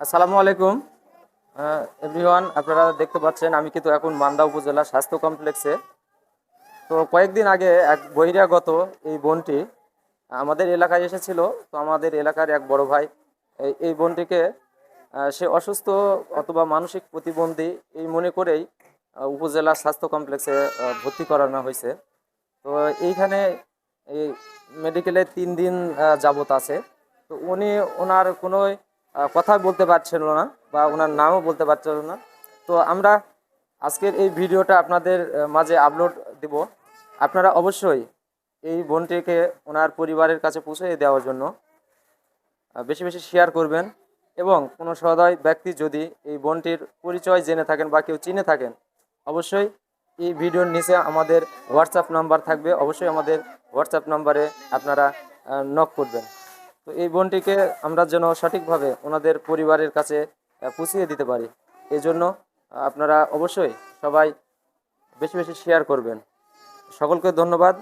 আসসালামু আলাইকুম এভরিওয়ান। আপনারা দেখতে পাচ্ছেন আমি কিন্তু এখন মান্দা উপজেলা স্বাস্থ্য কমপ্লেক্সে। তো কয়েকদিন আগে এক বহিরাগত এই বোনটি আমাদের এলাকায় এসেছিল। তো আমাদের এলাকার এক বড় ভাই এই বোনটিকে সে অসুস্থ অথবা মানসিক প্রতিবন্ধী এই মনে করেই উপজেলা স্বাস্থ্য কমপ্লেক্সে ভর্তি করানো হয়েছে। তো এইখানে এই মেডিকেলে 3 দিন যাবত আছে। তো উনি ওনার কোনো কথা বলতে পারছিল না বা ওনার নামও বলতে পারছিল না। তো আমরা আজকের এই ভিডিওটা আপনাদের মাঝে আপলোড দেব। আপনারা অবশ্যই এই বোনটিকে ওনার পরিবারের কাছে পৌঁছে দেওয়ার জন্য বেশি বেশি শেয়ার করবেন। এবং কোনো সদয় ব্যক্তি যদি এই বোনটির পরিচয় জেনে থাকেন বা কেউ চিনে থাকেন, অবশ্যই এই ভিডিওর নিচে আমাদের হোয়াটসঅ্যাপ নাম্বার থাকবে, অবশ্যই আমাদের হোয়াটসঅ্যাপ নাম্বারে আপনারা নক করবেন। তো এই বোনটিকে আমরা যেন সঠিকভাবে ওনাদের পরিবারের কাছে পৌঁছিয়ে দিতে পারি, এই জন্য আপনারা অবশ্যই সবাই বেশি বেশি শেয়ার করবেন। সকলকে ধন্যবাদ।